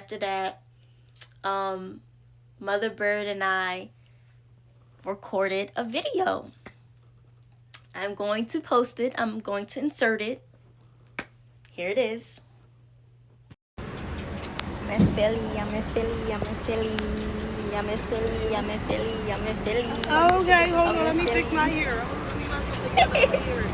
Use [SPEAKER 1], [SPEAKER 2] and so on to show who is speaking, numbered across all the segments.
[SPEAKER 1] after that, Mother Byrd and I recorded a video. I'm going to post it. I'm going to insert it. Here it is. I'm in Philly. I'm in Philly. I'm in Philly. I'm in Philly. I'm in Philly. I'm in Philly.
[SPEAKER 2] Okay, hold on. Let me fix my hair. Let me my hair.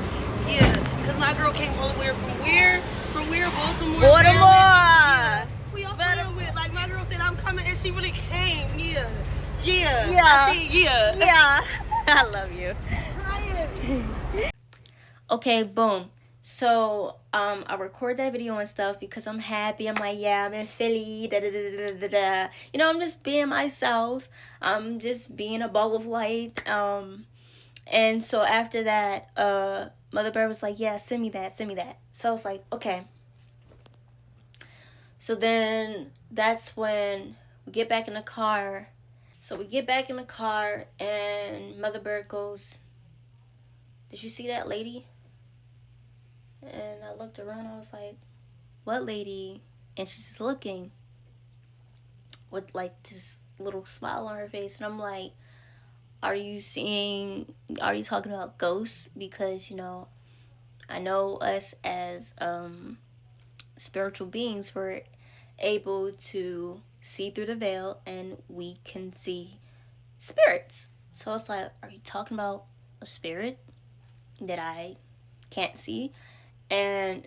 [SPEAKER 2] Yeah, because my girl came all the way from where? From where? Baltimore.
[SPEAKER 1] Baltimore.
[SPEAKER 2] We all playing with. Like, my girl said, I'm coming, and she really came. Yeah. Yeah.
[SPEAKER 1] Yeah.
[SPEAKER 2] I see, yeah.
[SPEAKER 1] Yeah. I love you. Okay, boom. So, I record that video and stuff because I'm happy. I'm like, yeah, I'm in Philly. Da, da, da, da, da, da. You know, I'm just being myself. I'm just being a ball of light. And so after that, Mother Byrd was like, yeah, send me that. So I was like, okay. So then that's when we get back in the car. So we get back in the car and Mother Byrd goes, did you see that lady? And I looked around, I was like, what lady? And she's just looking with like this little smile on her face. And I'm like, are you talking about ghosts? Because, you know, I know us as spiritual beings, we're able to see through the veil and we can see spirits. So it's like, are you talking about a spirit that I can't see? And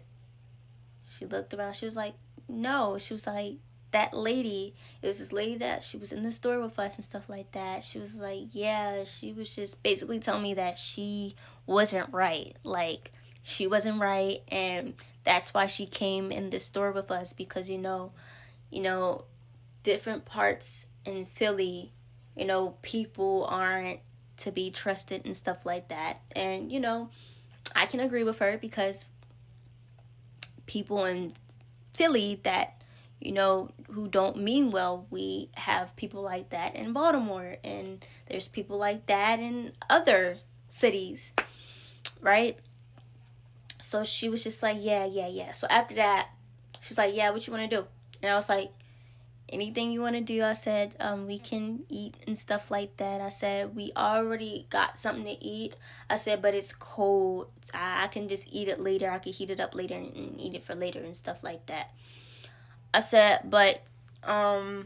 [SPEAKER 1] she looked around. She was like, no. She was like, that lady, it was this lady that she was in the store with us and stuff like that. She was like, yeah, she was just basically telling me that she wasn't right. Like, she wasn't right. And that's why she came in the store with us because, you know, different parts in Philly, you know, people aren't to be trusted and stuff like that. And, you know, I can agree with her because people in Philly that, you know, who don't mean well, we have people like that in Baltimore, and there's people like that in other cities, right? So she was just like, yeah. So after that, she was like, yeah, what you want to do? And I was like, anything you want to do. I said, we can eat and stuff like that. I said, we already got something to eat. I said, but it's cold. I can just eat it later. I can heat it up later and eat it for later and stuff like that. I said, but, I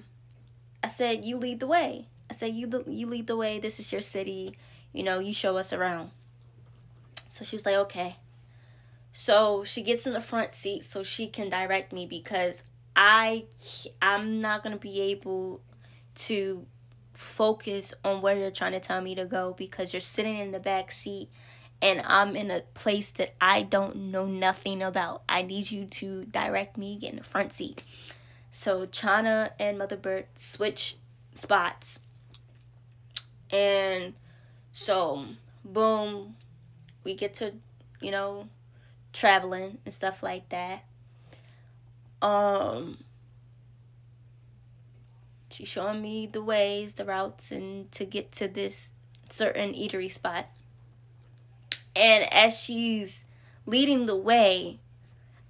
[SPEAKER 1] said, you lead the way. I said, you lead the way. This is your city. You know, you show us around. So she was like, okay. So she gets in the front seat so she can direct me because I'm not going to be able to focus on where you're trying to tell me to go because you're sitting in the back seat and I'm in a place that I don't know nothing about. I need you to direct me, get in the front seat. So Chana and Mother Byrd switch spots. And so, boom, we get to, you know, traveling and stuff like that. She's showing me the ways, the routes, and to get to this certain eatery spot. And as she's leading the way,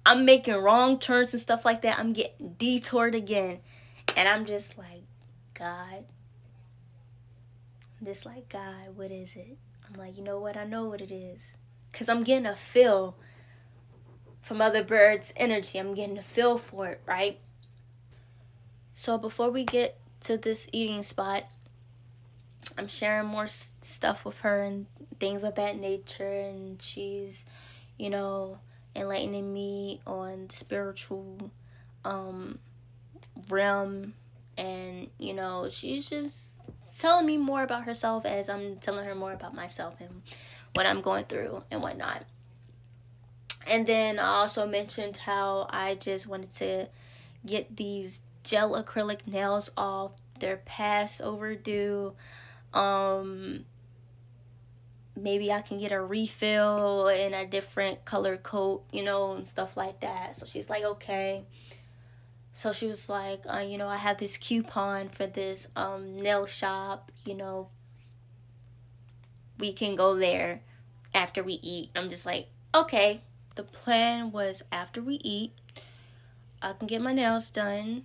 [SPEAKER 1] I'm making wrong turns and stuff like that. I'm getting detoured again. And I'm just like, God. I'm just like, God, what is it? I'm like, you know what? I know what it is. Because I'm getting a feel for Mother Byrd's energy. I'm getting a feel for it, right? So before we get to this eating spot, I'm sharing more stuff with her and things of that nature. And she's, you know, enlightening me on the spiritual realm. And, you know, she's just telling me more about herself as I'm telling her more about myself and what I'm going through and whatnot. And then I also mentioned how I just wanted to get these gel acrylic nails off. They're past overdue. Maybe I can get a refill in a different color coat, you know, and stuff like that. So she's like, okay. So she was like, you know, I have this coupon for this nail shop, you know, we can go there after we eat. I'm just like, okay. The plan was after we eat, I can get my nails done,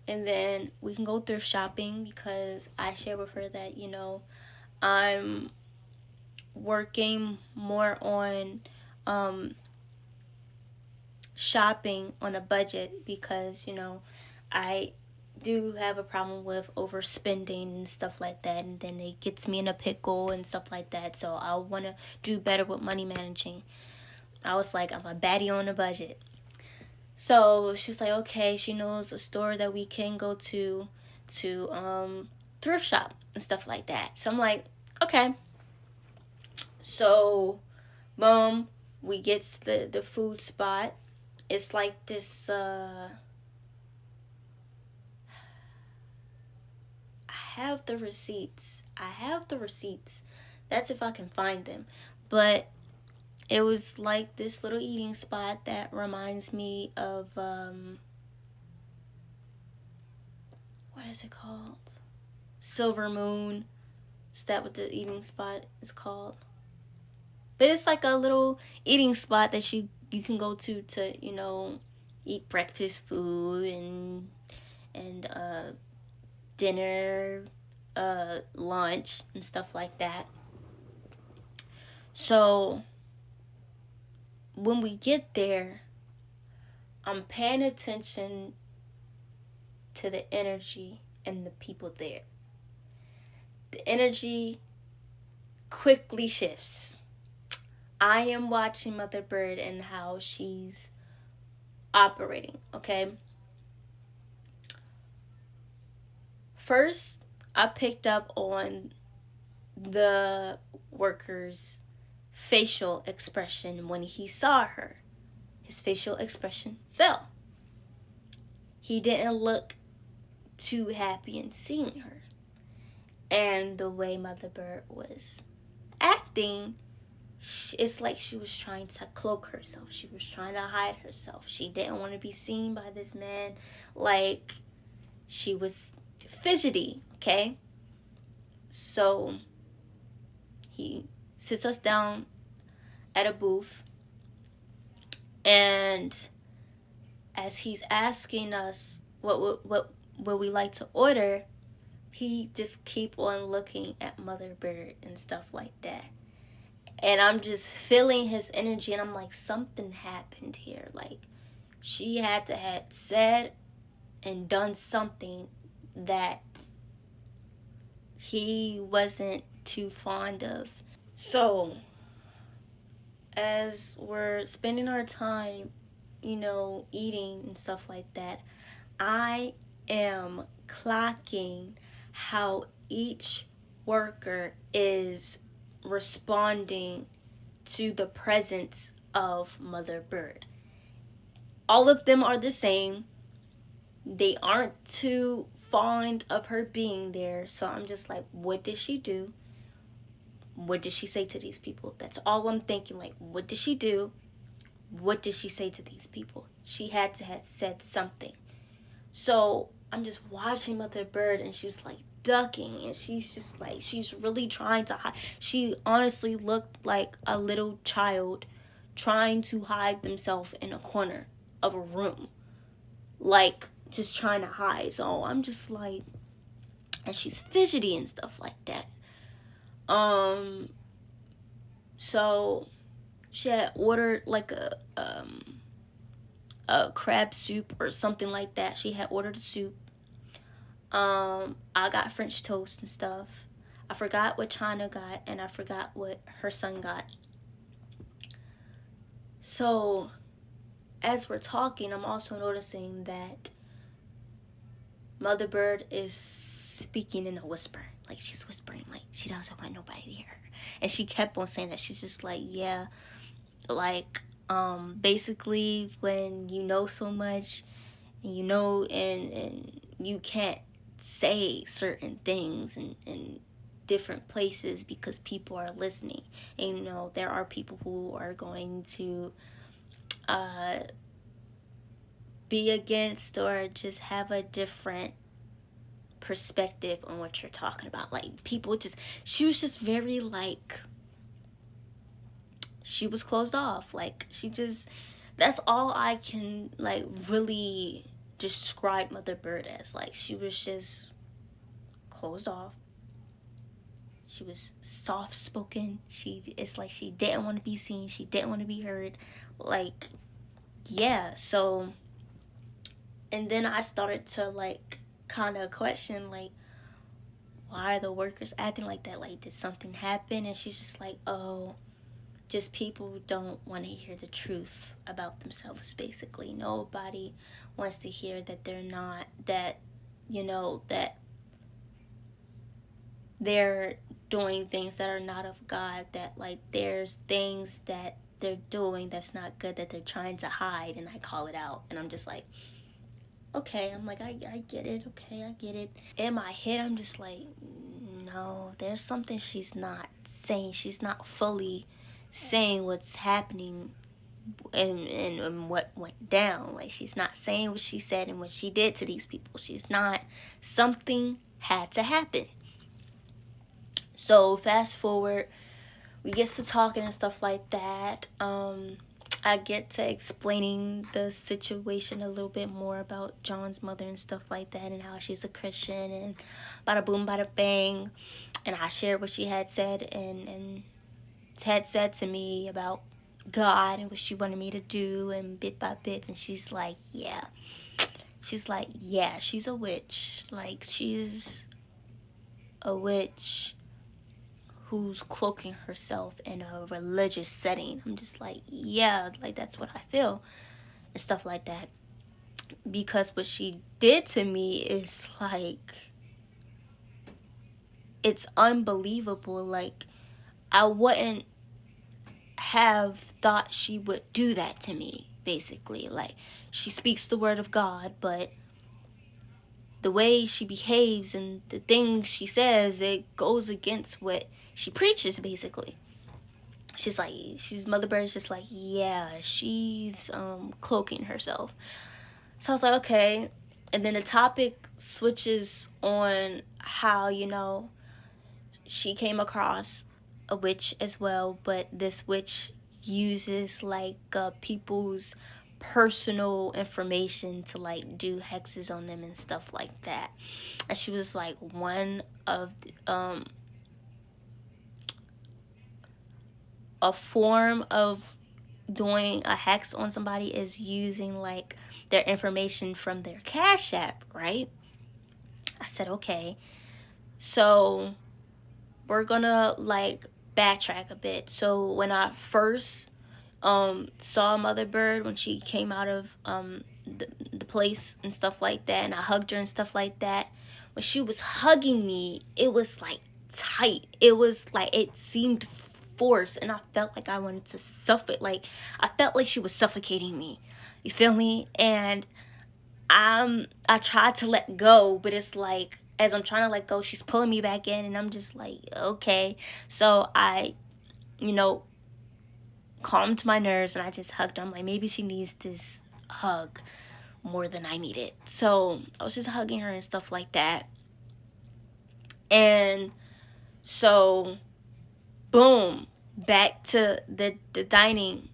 [SPEAKER 1] and then we can go thrift shopping because I share with her that, I'm working more on shopping on a budget because, I do have a problem with overspending and stuff like that, and then it gets me in a pickle and stuff like that. So I want to do better with money managing. I was like, I'm a baddie on a budget. So she was like, okay, she knows a store that we can go to thrift shop and stuff like that. So I'm like, okay. So boom, we get to the food spot. It's like this I have the receipts. That's if I can find them. But it was like this little eating spot that reminds me of what is it called? Silver Moon. Is that what the eating spot is called? But it's like a little eating spot that you can go to eat breakfast food and dinner, lunch and stuff like that. So when we get there, I'm paying attention to the energy and the people there. The energy quickly shifts. I am watching Motha Byrd and how she's operating, okay? First, I picked up on the worker's facial expression when he saw her. His facial expression fell. He didn't look too happy in seeing her. And the way Motha Byrd was acting, it's like she was trying to cloak herself. She was trying to hide herself. She didn't want to be seen by this man. Like, she was fidgety, okay? So he sits us down at a booth, and as he's asking us what we like to order, he just keep on looking at Motha Byrd and stuff like that. And I'm just feeling his energy, and I'm like, something happened here. Like, she had to have said and done something that he wasn't too fond of. So, as we're spending our time, eating and stuff like that, I am clocking how each worker is responding to the presence of Motha Byrd. All of them are the same. They aren't too fond of her being there. So I'm just like, what did she do? What did she say to these people? That's all I'm thinking. Like, what did she do? What did she say to these people? She had to have said something. So I'm just watching Motha Byrd, and she's like ducking, and she's just like, she's really trying to hide. She honestly looked like a little child trying to hide themselves in a corner of a room, like just trying to hide. So I'm just like, and she's fidgety and stuff like that. So she had ordered like a crab soup or something like that. She had ordered a soup. I got French toast and stuff. I forgot what China got, and I forgot what her son got. So, as we're talking, I'm also noticing that Motha Byrd is speaking in a whisper. Like, she's whispering, like, she doesn't want nobody to hear her. And she kept on saying that. She's just like, yeah, like, basically, when you know so much, and and you can't say certain things in different places because people are listening. And there are people who are going to be against or just have a different perspective on what you're talking about. Like, people just, she was just very like, she was closed off. Like, she just, that's all I can like really describe Mother Byrd as. Like, she was just closed off. She was soft spoken. It's like she didn't want to be seen. She didn't want to be heard. Like, yeah. So, and then I started to like kind of question like, why are the workers acting like that? Like, did something happen? And she's just like, oh, just people don't want to hear the truth about themselves. Basically, nobody wants to hear that they're not, that, you know, that they're doing things that are not of God, that like there's things that they're doing that's not good, that they're trying to hide, and I call it out. And I'm just like, okay, I'm like, I get it, okay, I get it. In my head, I'm just like, no, there's something she's not saying. She's not fully saying what's happening and what went down. Like, she's not saying what she said and what she did to these people. She's not, something had to happen. So fast forward, we get to talking and stuff like that. I get to explaining the situation a little bit more about John's mother and stuff like that, and how she's a Christian, and bada boom, bada bang. And I shared what she had said and had said to me about God and what she wanted me to do, and bit by bit. And she's like, yeah. She's like, yeah, she's a witch. Like, she's a witch who's cloaking herself in a religious setting. I'm just like, yeah, like that's what I feel and stuff like that. Because what she did to me is like, it's unbelievable. Like, I wouldn't have thought she would do that to me, basically. Like, she speaks the word of God, but the way she behaves and the things she says, it goes against what she preaches, basically. She's like, Mother Byrd is just like, yeah, she's cloaking herself. So I was like, okay. And then the topic switches on how, you know, she came across a witch as well, but this witch uses like people's personal information to like do hexes on them and stuff like that. And she was like, one of a form of doing a hex on somebody is using like their information from their Cash App, right? I said, okay. So we're gonna like backtrack a bit. So when I first saw Mother Byrd, when she came out of the place and stuff like that, and I hugged her and stuff like that, when she was hugging me, it was like tight. It was like, it seemed forced, and I felt like I wanted to suffocate. Like, I felt like she was suffocating me. You feel me? And I tried to let go, but it's like, as I'm trying to let go, she's pulling me back in, and I'm just like, okay. So I, you know, calmed my nerves, and I just hugged her. I'm like, maybe she needs this hug more than I need it. So I was just hugging her and stuff like that. And so, boom, back to the dining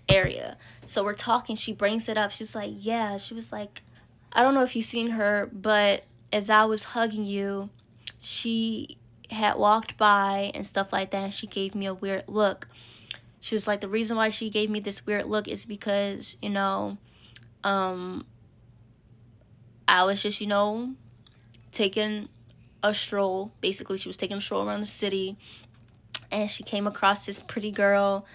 [SPEAKER 1] area. So we're talking, she brings it up. She's like, yeah, she was like, I don't know if you've seen her, but as I was hugging you, she had walked by and stuff like that, and she gave me a weird look. She was like, the reason why she gave me this weird look is because, you know, I was just, you know, taking a stroll. Basically, she was taking a stroll around the city, and she came across this pretty girl.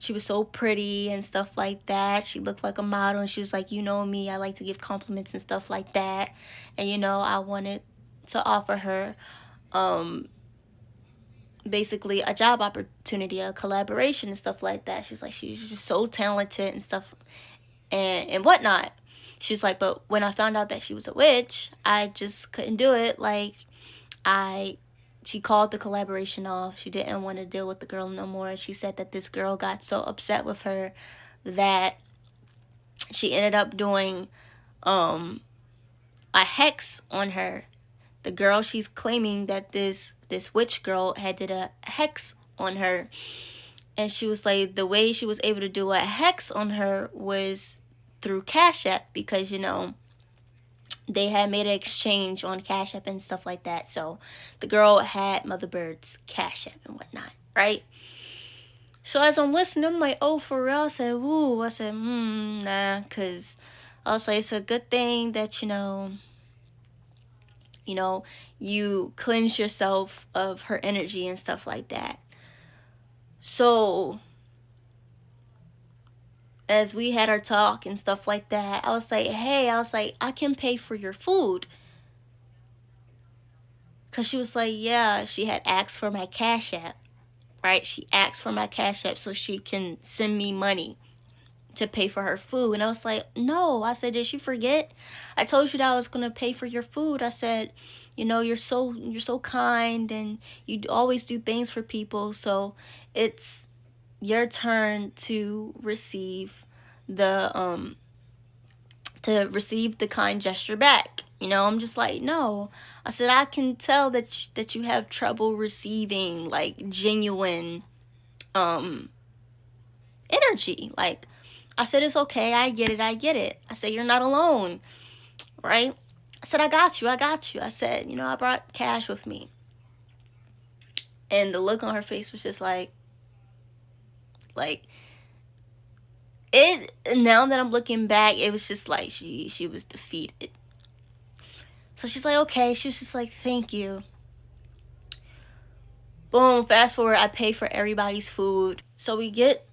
[SPEAKER 1] She was so pretty and stuff like that. She looked like a model, and she was like, you know me, I like to give compliments and stuff like that. And, you know, I wanted to offer her basically a job opportunity, a collaboration and stuff like that. She was like, she's just so talented and stuff and whatnot. She was like, but when I found out that she was a witch, I just couldn't do it. Like, she called the collaboration off. She didn't want to deal with the girl no more. She said that this girl got so upset with her that she ended up doing a hex on her. The girl, she's claiming that this witch girl had did a hex on her. And she was like, the way she was able to do a hex on her was through Cash App, because, you know, they had made an exchange on Cash App and stuff like that. So the girl had Mother Byrd's Cash App and whatnot, right? So as I'm listening, I'm like, oh, for real? I said, woo. I said, nah, because I was like, it's a good thing that, you cleanse yourself of her energy and stuff like that. So as we had our talk and stuff like that, I was like, hey, I can pay for your food. Because she was like, yeah, she had asked for my Cash App, right? She asked for my Cash App so she can send me money to pay for her food. And I was like, no. I said, did you forget? I told you that I was going to pay for your food. I said, you're so kind and you always do things for people. So it's your turn to receive the kind gesture back. I'm just like, no. I said, I can tell that you have trouble receiving like genuine energy. Like, I said, it's okay. I get it. I said, you're not alone, right? I said, I got you. I said, I brought cash with me. And the look on her face was just like it. Now that I'm looking back, it was just like she was defeated. So she's like, okay. She was just like, thank you. Boom. Fast forward, I pay for everybody's food. So we get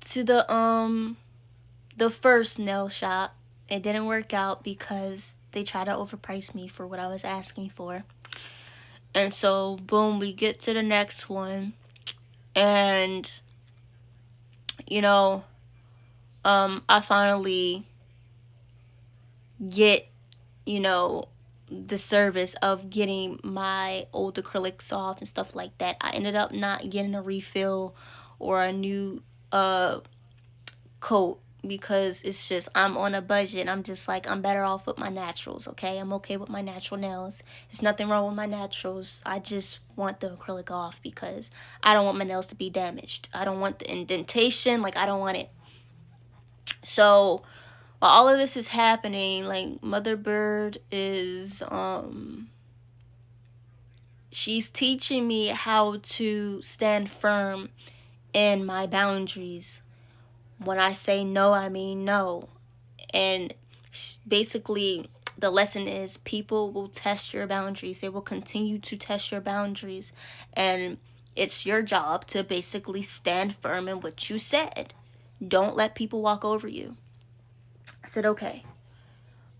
[SPEAKER 1] to the first nail shop. It didn't work out because they tried to overprice me for what I was asking for. And so, boom, we get to the next one. And, I finally get, the service of getting my old acrylics off and stuff like that. I ended up not getting a refill or a new coat because it's just, I'm on a budget. I'm just like, I'm better off with my naturals, okay? I'm okay with my natural nails. There's nothing wrong with my naturals. I just want the acrylic off because I don't want my nails to be damaged. I don't want the indentation. Like, I don't want it. So while all of this is happening, like, Mother Byrd is she's teaching me how to stand firm in my boundaries. When I say no, I mean no. And basically, the lesson is people will test your boundaries. They will continue to test your boundaries. And it's your job to basically stand firm in what you said. Don't let people walk over you. I said, okay.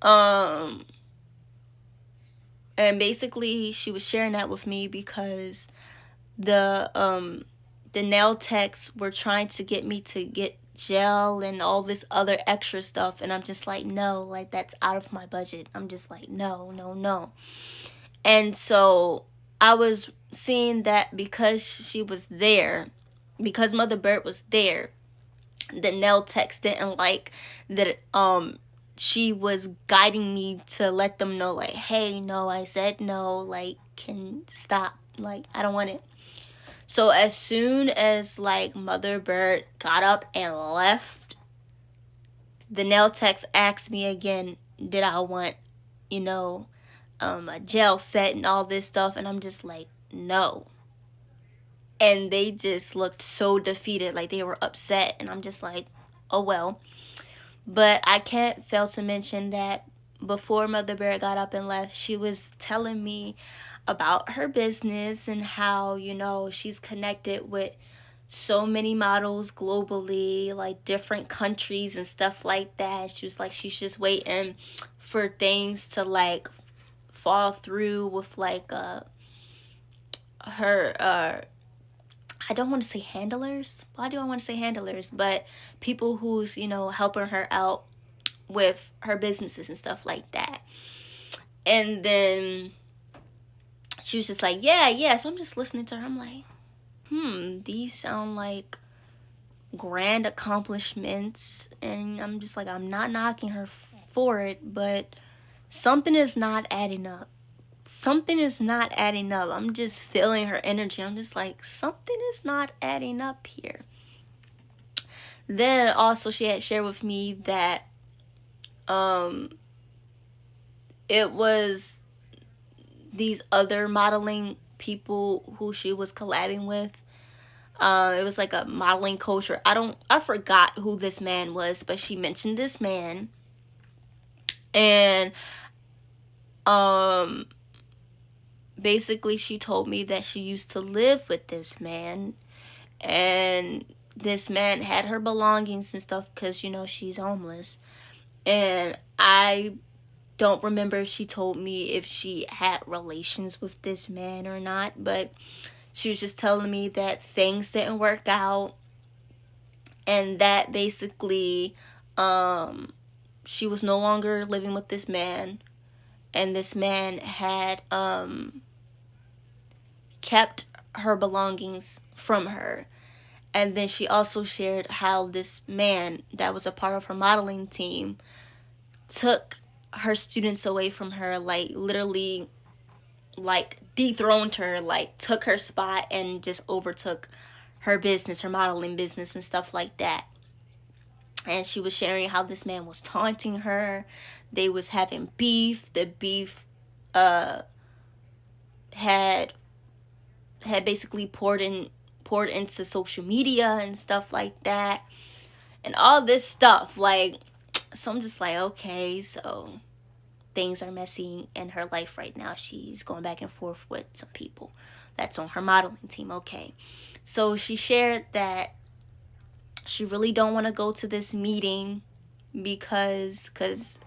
[SPEAKER 1] And basically, she was sharing that with me because the nail techs were trying to get me to get gel and all this other extra stuff, and I'm just like, no, like, that's out of my budget. I'm just like, no. And so I was seeing that because she was there, because Mother Byrd was there, the nail techs didn't like that she was guiding me to let them know, like, hey, no, I said no, like, can stop, like, I don't want it. So as soon as, like, Mother Byrd got up and left, the nail techs asked me again, did I want, a gel set and all this stuff, and I'm just like, no. And they just looked so defeated, like they were upset, and I'm just like, oh well. But I can't fail to mention that before Mother Byrd got up and left, she was telling me about her business and how, she's connected with so many models globally, like different countries and stuff like that. She was like, she's just waiting for things to, like, fall through with, like, her, I don't want to say handlers. Why do I want to say handlers? But people who's, helping her out with her businesses and stuff like that. And then she was just like, yeah. So I'm just listening to her. I'm like, these sound like grand accomplishments. And I'm just like, I'm not knocking her for it, but something is not adding up. I'm just feeling her energy. I'm just like, something is not adding up here. Then also she had shared with me that it was these other modeling people who she was collabing with. It was like a modeling coach, or I forgot who this man was, but she mentioned this man. And um basically she told me that she used to live with this man, and this man had her belongings and stuff because, you know, she's homeless. And I don't remember if she told me if she had relations with this man or not, but she was just telling me that things didn't work out, and that basically she was no longer living with this man, and this man had kept her belongings from her. And then she also shared how this man that was a part of her modeling team took her students away from her, like literally, like dethroned her, like took her spot and just overtook her business, her modeling business and stuff like that. And she was sharing how this man was taunting her. They was having beef. The beef uh had basically poured into social media and stuff like that, and all this stuff. Like, so I'm just like, okay, so things are messy in her life right now. She's going back and forth with some people that's on her modeling team. Okay, so she shared that she really don't want to go to this meeting because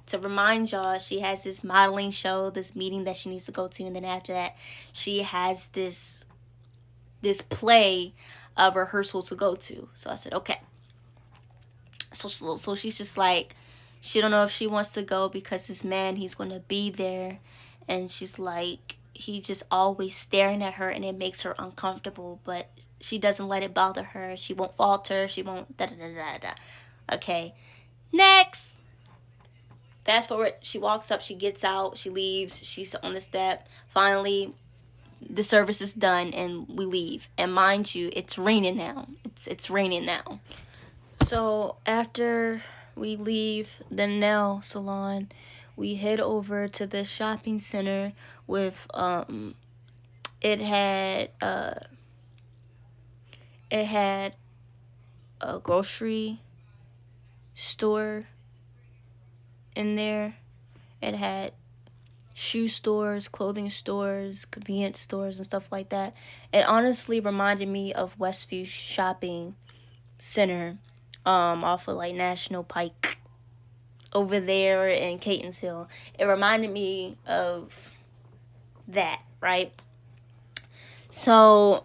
[SPEAKER 1] to remind y'all, she has this modeling show, this meeting that she needs to go to, and then after that she has this play of rehearsal to go to. So I said, okay. So she's just like, she don't know if she wants to go because this man, he's going to be there. And she's like, he just always staring at her and it makes her uncomfortable, but she doesn't let it bother her. She won't falter. She won't da da da da da. Okay. Next. Fast forward, she walks up, she gets out, she leaves, she's on the step. Finally, the service is done and we leave. And mind you, it's raining now. It's raining now. So after we leave the nail salon, we head over to the shopping center with it had a grocery store in there. It had shoe stores, clothing stores, convenience stores, and stuff like that. It honestly reminded me of Westview Shopping Center, off of like National Pike over there in Catonsville. It reminded me of that, right? So,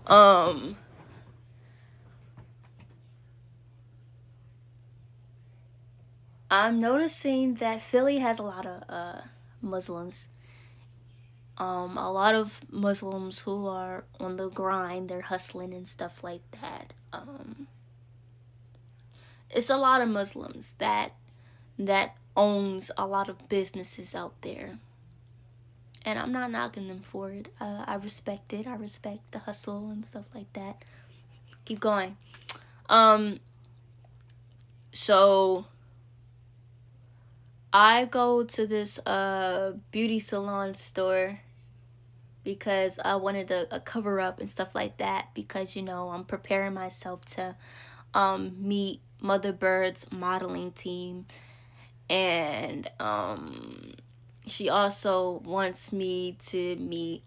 [SPEAKER 1] I'm noticing that Philly has a lot of Muslims. A lot of Muslims who are on the grind, they're hustling and stuff like that. It's a lot of Muslims that owns a lot of businesses out there, and I'm not knocking them for it. I respect it. I respect the hustle and stuff like that. Keep going. So I go to this beauty salon store because I wanted a cover up and stuff like that, because, you know, I'm preparing myself to meet Motha Byrd's modeling team. And she also wants me to meet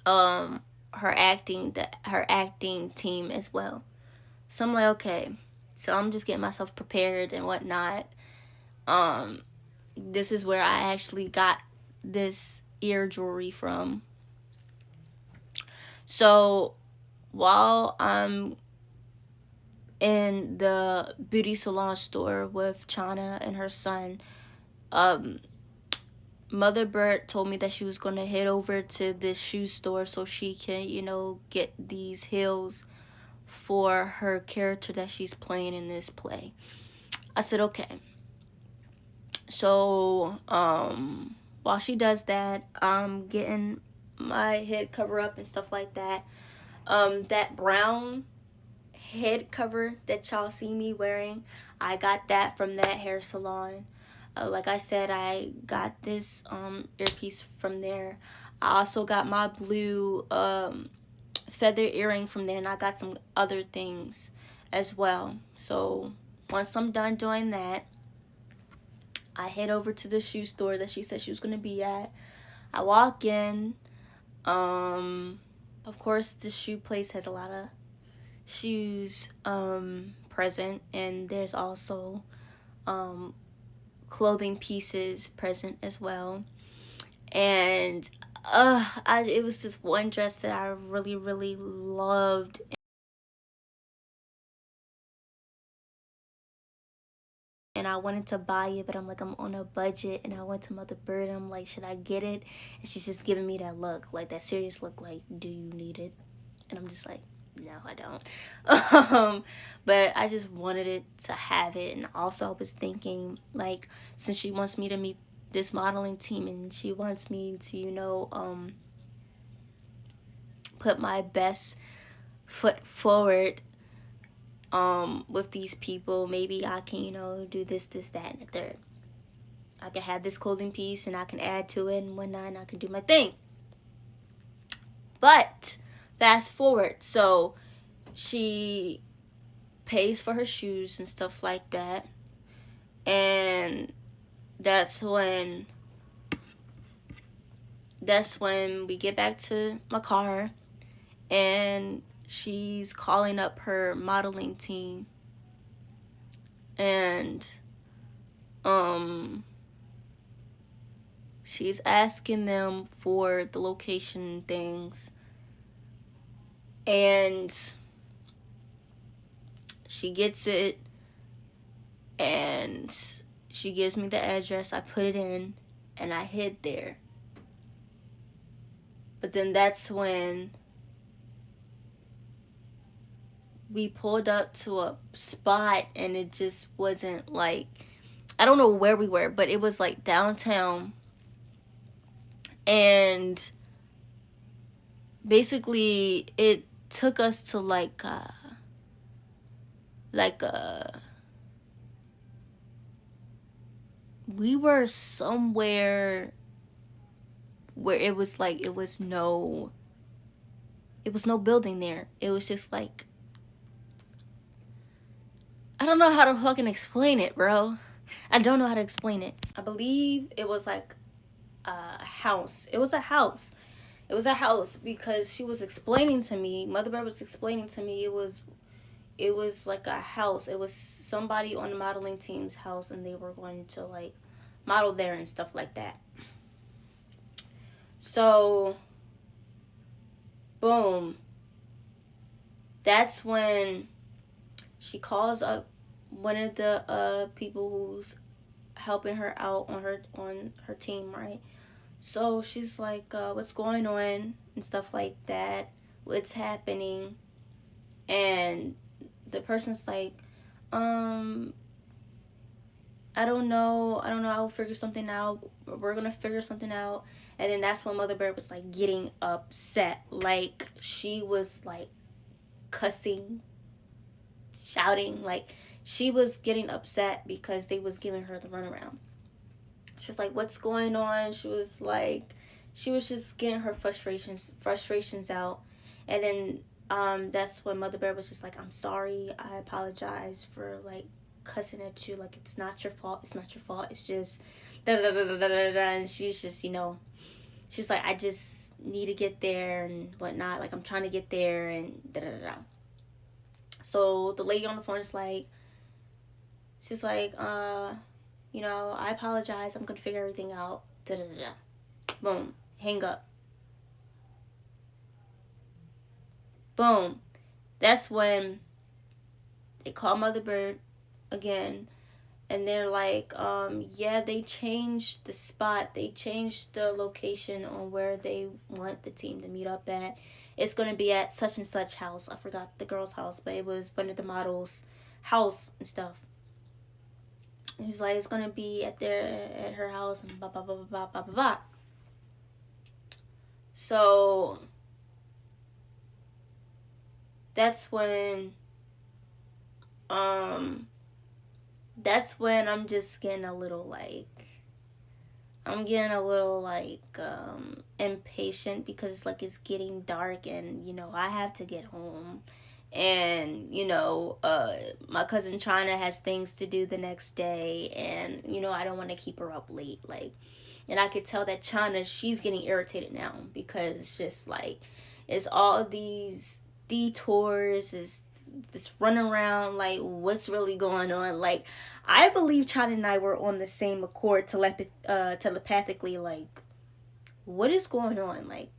[SPEAKER 1] her acting team as well. So I'm like, okay. So I'm just getting myself prepared and whatnot. This is where I actually got this ear jewelry from. So while I'm in the beauty salon store with Chana and her son, Motha Byrd told me that she was going to head over to this shoe store so she can, you know, get these heels for her character that she's playing in this play. I said, okay. So, while she does that, I'm getting my head cover up and stuff like that. That brown head cover that y'all see me wearing, I got that from that hair salon. like I said, I got this earpiece from there. I also got my blue feather earring from there, and I got some other things as well. So once I'm done doing that, I head over to the shoe store that she said she was going to be at. I walk in. Of course, the shoe place has a lot of shoes present, and there's also clothing pieces present as well. And it was this one dress that I really, really loved. And I wanted to buy it, but I'm like, I'm on a budget. And I went to Motha Byrd, and I'm like, should I get it? And she's just giving me that look, like that serious look, like, do you need it? And I'm just like, no, I don't. But I just wanted it to have it. And also, I was thinking, like, since she wants me to meet this modeling team, and she wants me to, put my best foot forward with these people, maybe I can, do this, that, and the third. I can have this clothing piece, and I can add to it and whatnot, and I can do my thing. But fast forward, so she pays for her shoes and stuff like that, and that's when we get back to my car, and she's calling up her modeling team, and she's asking them for the location things, and she gets it, and she gives me the address. I put it in, and I hid there. But then that's when we pulled up to a spot, and it just wasn't like, I don't know where we were, but it was like downtown. And basically it took us to like we were somewhere where it was no building there. It was just like, I don't know how to fucking explain it, bro. I don't know how to explain it. I believe it was like a house. It was a house. It was a house because she was explaining to me, Motha Byrd was explaining to me, it was like a house. It was somebody on the modeling team's house, and they were going to like model there and stuff like that. So, boom. That's when she calls up one of the people who's helping her out on her team, right? So she's like, what's going on and stuff like that, what's happening. And the person's like, I don't know, I'll figure something out, we're gonna figure something out. And then that's when Motha Byrd was like getting upset, like she was like cussing, shouting, like she was getting upset because they was giving her the runaround. She was like, what's going on? She was just getting her frustrations out. And then that's when Motha Byrd was just like, I'm sorry, I apologize for like cussing at you, like it's not your fault, it's just da da da da da da. And she's just, she's like, I just need to get there and whatnot, like I'm trying to get there and da da da da. So the lady on the phone is like, she's like, I apologize, I'm gonna figure everything out, da da da da. Boom, hang up. Boom. That's when they call Motha Byrd again, and they're like, yeah, they changed the spot, they changed the location on where they want the team to meet up at. It's going to be at such and such house. I forgot the girl's house, but it was one of the models' house and stuff. And he's like, it's going to be at her house, and blah blah blah blah blah blah blah. So that's when that's when I'm just getting a little like, I'm getting a little like impatient because it's like it's getting dark and I have to get home. And my cousin China has things to do the next day, and I don't want to keep her up late, like. And I could tell that China, she's getting irritated now because it's just like it's all of these detours, is this run around, like what's really going on. Like I believe China and I were on the same accord telepathically, like what is going on, like